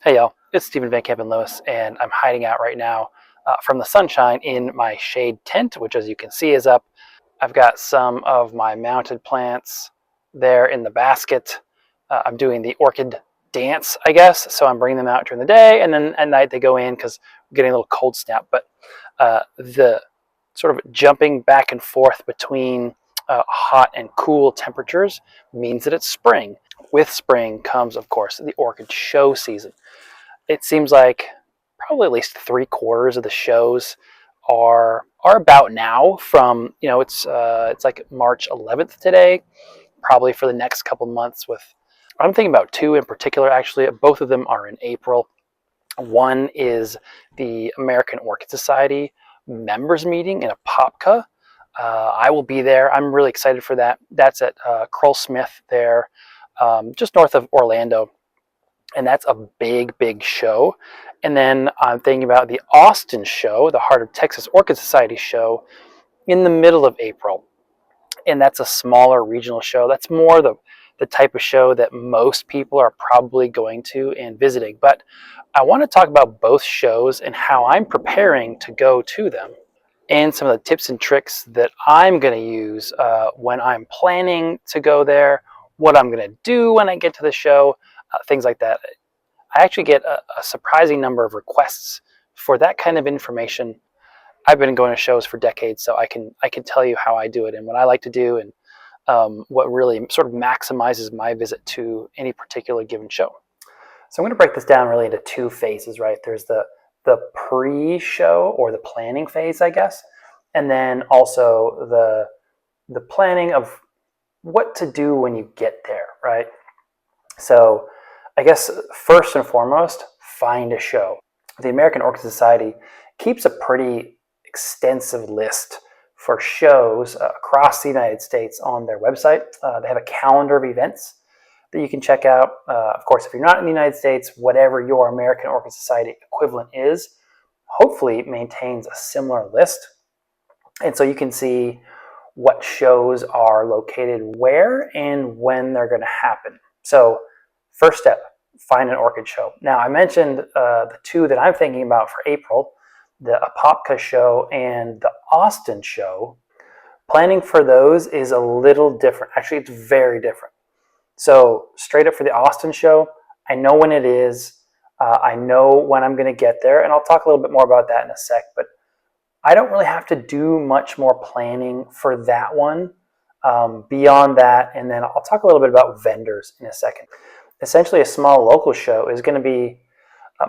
Hey y'all, it's Stephen Van Kampen-Lewis, and I'm hiding out right now from the sunshine in my shade tent, which as you can see is up. I've got some of my mounted plants there in the basket. I'm doing the orchid dance, I guess, so I'm bringing them out during the day, and then at night they go in because we're getting a little cold snap. But the sort of jumping back and forth between hot and cool temperatures means that it's spring. With spring comes, of course, the orchid show season. It seems like probably at least 3/4 of the shows are about now. From it's like March 11th today, probably for the next couple months. With I'm thinking about two in particular. Actually, both of them are in April. One is the American Orchid Society members meeting in Apopka. I will be there. I'm really excited for that. That's at Krull-Smith there, just north of Orlando, and that's a big show. And then I'm thinking about the Austin show, the Heart of Texas Orchid Society show, in the middle of April, and that's a smaller regional show. That's more the type of show that most people are probably going to and visiting. But I want to talk about both shows and how I'm preparing to go to them, and some of the tips and tricks that I'm going to use when I'm planning to go there, what I'm going to do when I get to the show, things like that. I actually get a surprising number of requests for that kind of information. I've been going to shows for decades, so I can tell you how I do it and what I like to do, and what really sort of maximizes my visit to any particular given show. So I'm going to break this down really into two phases, right? There's the pre-show or the planning phase, I guess, and then also the planning of what to do when you get there, right? So I guess first and foremost, find a show. The American Orchid Society keeps a pretty extensive list for shows across the United States on their website. They have a calendar of events that you can check out. Of course, if you're not in the United States, whatever your American Orchid Society equivalent is, hopefully maintains a similar list. And so you can see what shows are located where and when they're going to happen. So first step, find an orchid show. Now, I mentioned the two that I'm thinking about for April, the Apopka show and the Austin show. Planning for those is a little different. Actually, it's very different. So straight up for the Austin show, I know when it is. I know when I'm going to get there, and I'll talk a little bit more about that in a sec. But I don't really have to do much more planning for that one beyond that, and then I'll talk a little bit about vendors in a second. Essentially, a small local show is going to be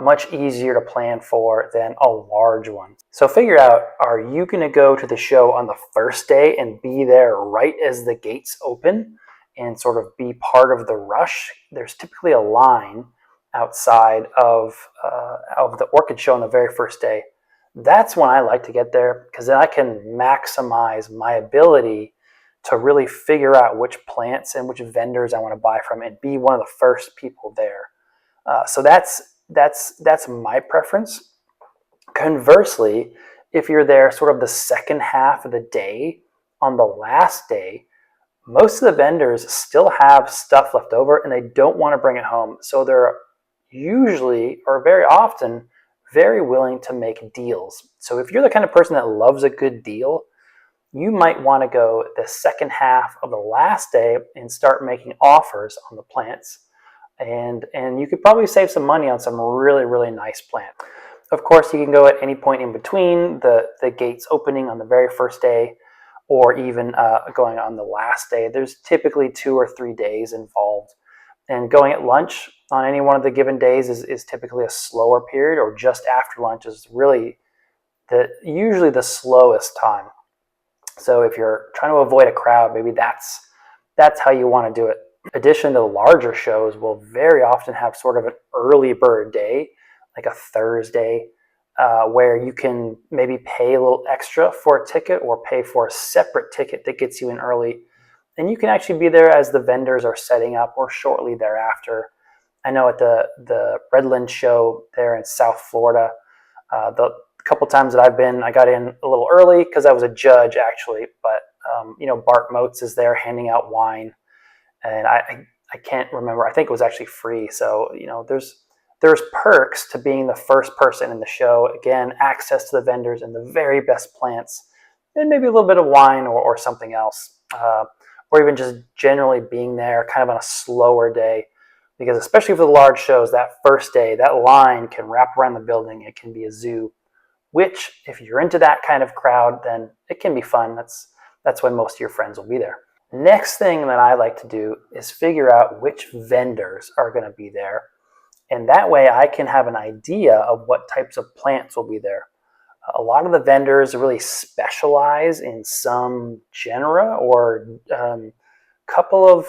much easier to plan for than a large one. So figure out, are you going to go to the show on the first day and be there right as the gates open and sort of be part of the rush? There's typically a line outside of the orchid show on the very first day. That's when I like to get there, because then I can maximize my ability to really figure out which plants and which vendors I want to buy from and be one of the first people there. So that's my preference. Conversely, if you're there sort of the second half of the day, on the last day, most of the vendors still have stuff left over and they don't want to bring it home. So they're usually, or very often, very willing to make deals. So if you're the kind of person that loves a good deal, you might want to go the second half of the last day and start making offers on the plants. And you could probably save some money on some really nice plant. Of course, you can go at any point in between the gates opening on the very first day, or even going on the last day. There's typically 2 or 3 days involved. And going at lunch on any one of the given days is typically a slower period, or just after lunch is really usually the slowest time. So if you're trying to avoid a crowd, maybe that's how you want to do it. In addition to larger shows, will very often have sort of an early bird day, like a Thursday, where you can maybe pay a little extra for a ticket or pay for a separate ticket that gets you in early. And you can actually be there as the vendors are setting up or shortly thereafter. I know at the Redland show there in South Florida, the couple times that I've been, I got in a little early because I was a judge actually, but Bart Motes is there handing out wine, and I can't remember, I think it was actually free. So there's There's perks to being the first person in the show. Again, access to the vendors and the very best plants, and maybe a little bit of wine or something else, or even just generally being there kind of on a slower day. Because especially for the large shows, that first day, that line can wrap around the building. It can be a zoo, which if you're into that kind of crowd, then it can be fun. That's when most of your friends will be there. Next thing that I like to do is figure out which vendors are going to be there. And that way I can have an idea of what types of plants will be there. A lot of the vendors really specialize in some genera or couple of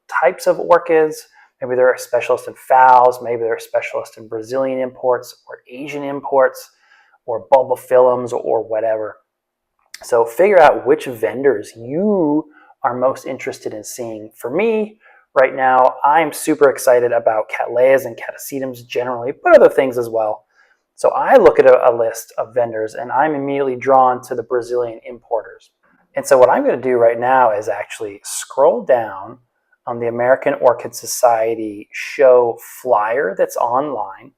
types of orchids. Maybe they're a specialist in phals, maybe they're a specialist in Brazilian imports or Asian imports or bulbophyllums or whatever. So figure out which vendors you are most interested in seeing. For me, right now, I'm super excited about Cattleyas and Catasetums generally, but other things as well. So I look at a list of vendors and I'm immediately drawn to the Brazilian importers. And so what I'm going to do right now is actually scroll down on the American Orchid Society show flyer that's online.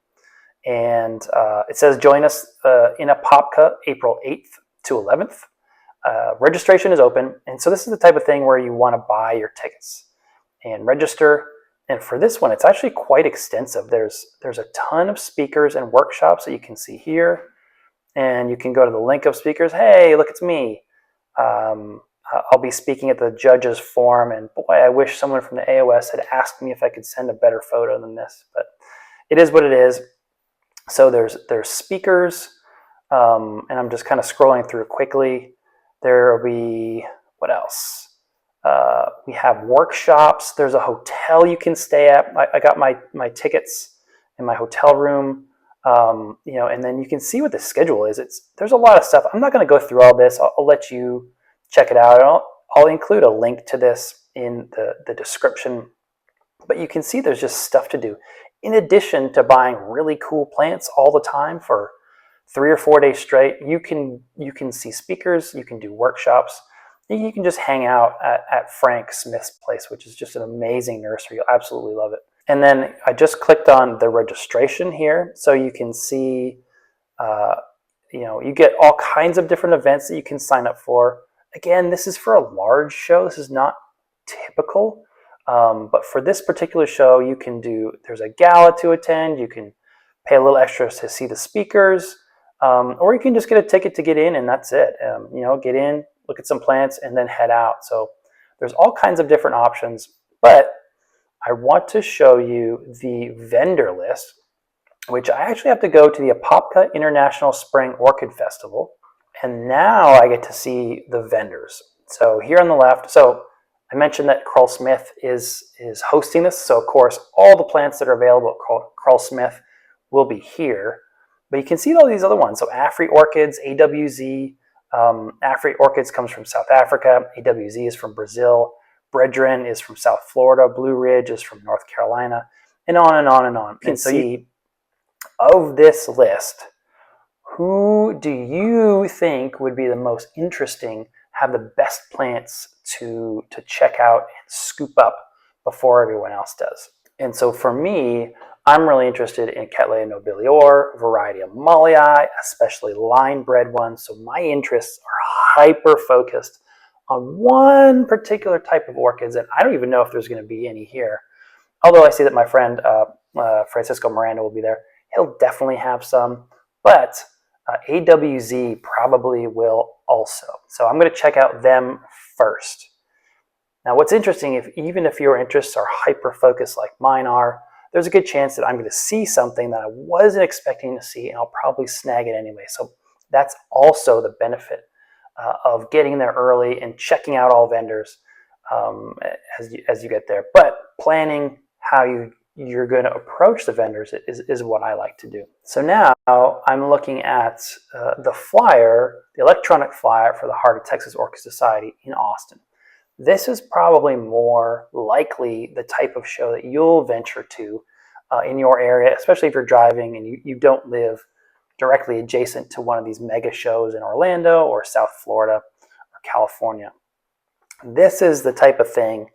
And it says join us in Apopka April 8th to 11th. Registration is open. And so this is the type of thing where you want to buy your tickets and register. And for this one, it's actually quite extensive. There's a ton of speakers and workshops that you can see here. And you can go to the link of speakers. Hey, look, it's me. I'll be speaking at the judges forum. And boy, I wish someone from the AOS had asked me if I could send a better photo than this. But it is what it is. So there's speakers. And I'm just kind of scrolling through quickly. There will be, what else? We have workshops. There's a hotel you can stay at. I got my tickets in my hotel room, and then you can see what the schedule is. There's a lot of stuff. I'm not going to go through all this. I'll let you check it out. I'll include a link to this in the description. But you can see there's just stuff to do. In addition to buying really cool plants all the time for 3 or 4 days straight, you can see speakers, you can do workshops, you can just hang out at Frank Smith's place, which is just an amazing nursery. You'll absolutely love it. And then I just clicked on the registration here, so you can see, you get all kinds of different events that you can sign up for. Again, this is for a large show. This is not typical, but for this particular show, there's a gala to attend. You can pay a little extra to see the speakers. Or you can just get a ticket to get in and that's it. Get in, look at some plants, and then head out. So there's all kinds of different options, but I want to show you the vendor list, which I actually have to go to the Apopka International Spring Orchid Festival. And now I get to see the vendors. So here on the left, so I mentioned that krull-smith is hosting this. So of course, all the plants that are available at krull-smith will be here. But you can see all these other ones. So Afri Orchids, AWZ. Afri Orchids comes from South Africa. AWZ is from Brazil. Brethren is from South Florida. Blue Ridge is from North Carolina. And on and on and on. And so of this list, who do you think would be the most interesting, have the best plants to check out and scoop up before everyone else does? And so for me, I'm really interested in Cattleya nobilior, variety of Mollii, especially line-bred ones. So my interests are hyper-focused on one particular type of orchids, and I don't even know if there's going to be any here. Although I see that my friend Francisco Miranda will be there. He'll definitely have some, but AWZ probably will also. So I'm going to check out them first. Now what's interesting, even if your interests are hyper-focused like mine are, there's a good chance that I'm going to see something that I wasn't expecting to see, and I'll probably snag it anyway. So that's also the benefit of getting there early and checking out all vendors as you get there. But planning how you're going to approach the vendors is what I like to do. So now I'm looking at the flyer, the electronic flyer for the Heart of Texas Orchid Society in Austin. This is probably more likely the type of show that you'll venture to in your area, especially if you're driving and you don't live directly adjacent to one of these mega shows in Orlando or South Florida or California. This is the type of thing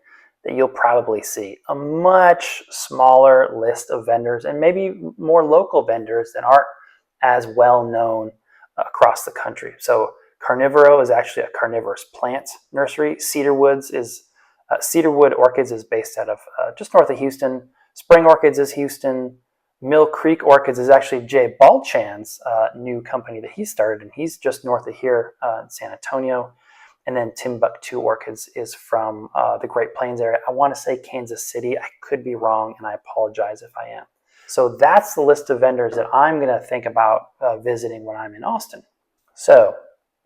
that you'll probably see. A much smaller list of vendors and maybe more local vendors that aren't as well known across the country. So Carnivoro is actually a carnivorous plant nursery. Cedarwood Orchids is based out of just north of Houston. Spring Orchids is Houston. Mill Creek Orchids is actually Jay Balchan's new company that he started, and he's just north of here in San Antonio. And then Timbuktu Orchids is from the Great Plains area. I want to say Kansas City. I could be wrong, and I apologize if I am. So that's the list of vendors that I'm going to think about visiting when I'm in Austin. So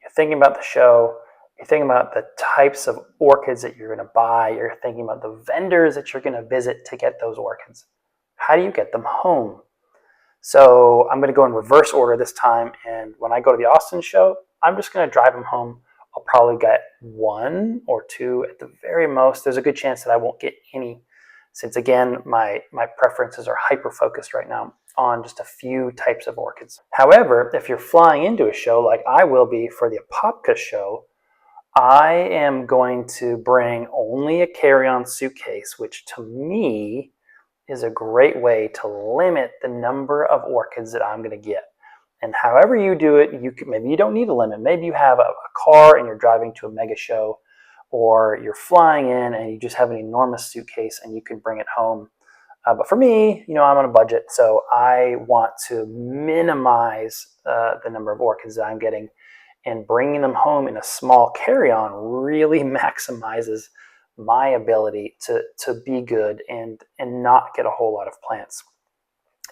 you're thinking about the show. You're thinking about the types of orchids that you're going to buy. You're thinking about the vendors that you're going to visit to get those orchids. How do you get them home? So I'm going to go in reverse order this time. And when I go to the Austin show, I'm just going to drive them home. I'll probably get 1 or 2 at the very most. There's a good chance that I won't get any, since again, my preferences are hyper-focused right now on just a few types of orchids. However, if you're flying into a show like I will be for the Apopka show, I am going to bring only a carry-on suitcase, which to me is a great way to limit the number of orchids that I'm going to get. And however you do it, maybe you don't need a limit. Maybe you have a car and you're driving to a mega show, or you're flying in and you just have an enormous suitcase and you can bring it home. But for me, I'm on a budget, so I want to minimize the number of orchids that I'm getting, and bringing them home in a small carry-on really maximizes my ability to be good and not get a whole lot of plants.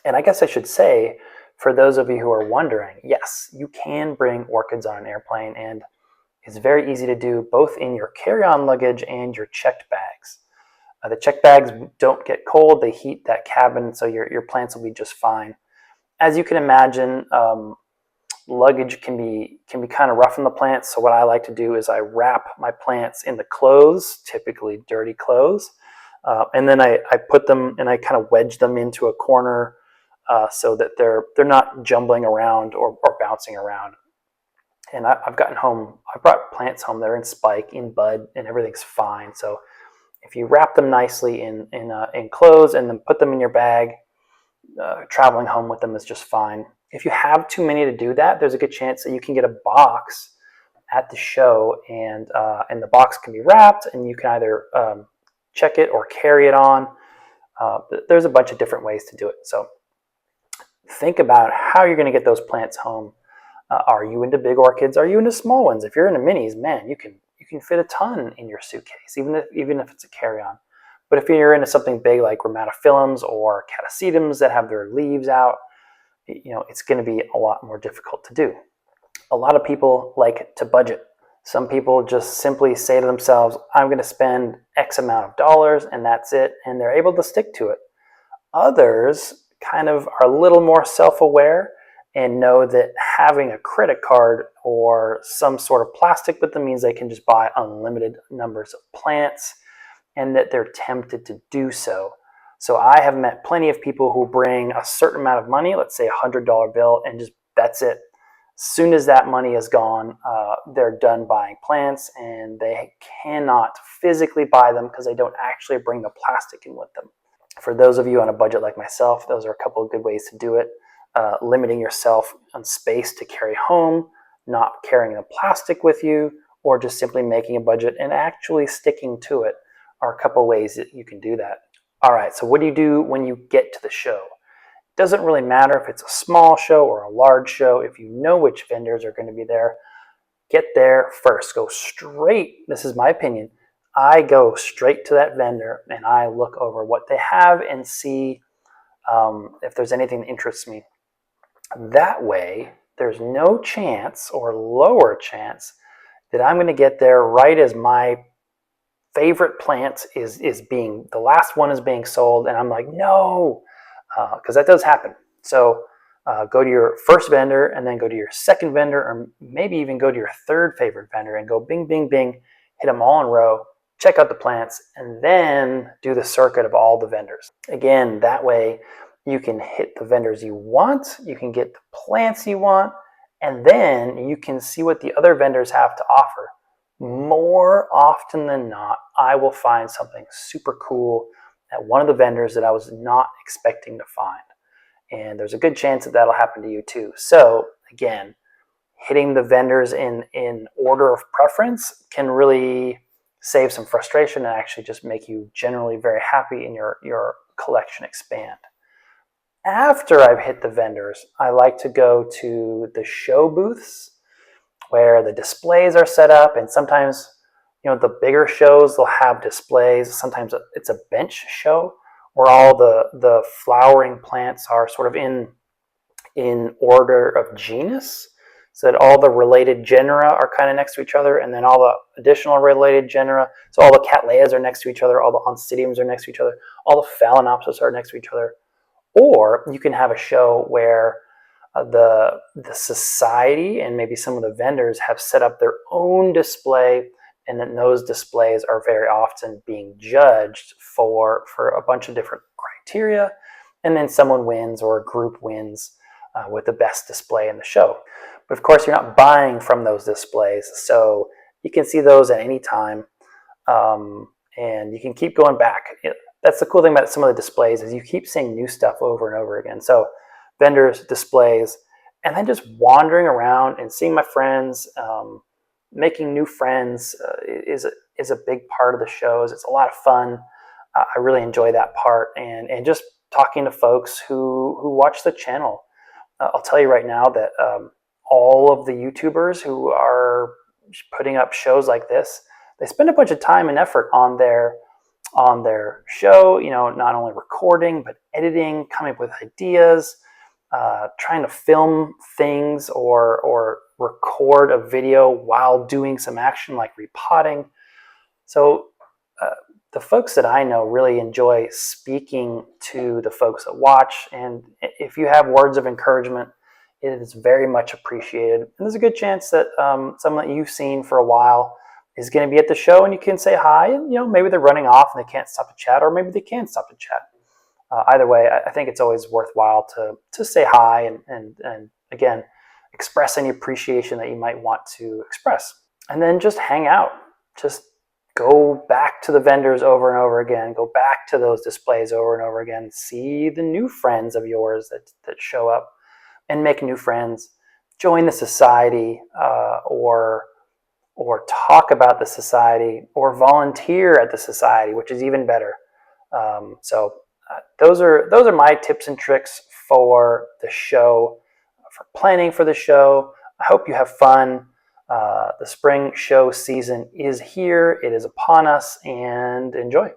And I guess I should say, for those of you who are wondering, yes, you can bring orchids on an airplane, and it's very easy to do both in your carry-on luggage and your checked bags. The checked bags don't get cold, they heat that cabin, so your plants will be just fine. As you can imagine, luggage can be kind of rough on the plants, so what I like to do is I wrap my plants in the clothes, typically dirty clothes, and then I put them and I kind of wedge them into a corner so that they're not jumbling around or bouncing around. And I've brought plants home that are in spike, in bud, and everything's fine. So if you wrap them nicely in clothes and then put them in your bag, traveling home with them is just fine. If you have too many to do that, there's a good chance that you can get a box at the show, and the box can be wrapped, and you can either check it or carry it on. There's a bunch of different ways to do it. So think about how you're going to get those plants home. Are you into big orchids? Are you into small ones? If you're into minis, man, you can fit a ton in your suitcase, even if it's a carry-on. But if you're into something big like rhamatophyllums or catasetums that have their leaves out, it's going to be a lot more difficult to do. A lot of people like to budget. Some people just simply say to themselves, I'm going to spend X amount of dollars and that's it, and they're able to stick to it. Others kind of are a little more self-aware and know that having a credit card or some sort of plastic with them means they can just buy unlimited numbers of plants, and that they're tempted to do so. So I have met plenty of people who bring a certain amount of money, let's say $100 bill, and just that's it. As soon as that money is gone, they're done buying plants, and they cannot physically buy them because they don't actually bring the plastic in with them. For those of you on a budget like myself, those are a couple of good ways to do it. Limiting yourself on space to carry home, not carrying the plastic with you, or just simply making a budget and actually sticking to it are a couple of ways that you can do that. All right, so what do you do when you get to the show? It doesn't really matter if it's a small show or a large show. If you know which vendors are going to be there, get there first. Go straight, this is my opinion, I go straight to that vendor and I look over what they have and see if there's anything that interests me. That way, there's no chance or lower chance that I'm going to get there right as my favorite plant is being, the last one is being sold, and I'm like, no, because that does happen. So go to your first vendor and then go to your second vendor, or maybe even go to your third favorite vendor and go bing, bing, bing, hit them all in a row, check out the plants, and then do the circuit of all the vendors. Again, that way you can hit the vendors you want, you can get the plants you want, and then you can see what the other vendors have to offer. more often than not, I will find something super cool at one of the vendors that I was not expecting to find. And there's a good chance that that'll happen to you too. So again, hitting the vendors in order of preference can really save some frustration and actually just make you generally very happy and your collection expand. After I've hit the vendors, I like to go to the show booths where the displays are set up, and sometimes, you know, the bigger shows, they'll have displays. Sometimes it's a bench show where all the flowering plants are sort of in order of genus, so that all the related genera are kind of next to each other, and then all the additional related genera, so all the cattleyas are next to each other, all the oncidiums are next to each other, all the phalaenopsis are next to each other. Or you can have a show where the society and maybe some of the vendors have set up their own display, and then those displays are very often being judged for a bunch of different criteria, and then someone wins or a group wins with the best display in the show. But of course, you're not buying from those displays, so you can see those at any time, and you can keep going back. That's the cool thing about some of the displays, is you keep seeing new stuff over and over again. So vendors, displays, and then just wandering around and seeing my friends, making new friends is a big part of the shows. It's a lot of fun. I really enjoy that part, and just talking to folks who watch the channel. I'll tell you right now that all of the YouTubers who are putting up shows like this, they spend a bunch of time and effort on their show, you know, not only recording, but editing, coming up with ideas, trying to film things or record a video while doing some action like repotting. So the folks that I know really enjoy speaking to the folks that watch, and if you have words of encouragement, it is very much appreciated. And there's a good chance that someone that you've seen for a while is going to be at the show, and you can say hi, and you know, maybe they're running off and they can't stop to chat, or maybe they can stop to chat. Either way, I think it's always worthwhile to say hi and again, express any appreciation that you might want to express. And then just hang out. Just go back to the vendors over and over again. Go back to those displays over and over again. See the new friends of yours that show up, and make new friends. Join the society, or talk about the society, or volunteer at the society, which is even better. Those are my tips and tricks for the show, for planning for the show. I hope you have fun. The spring show season is here. It is upon us, and enjoy.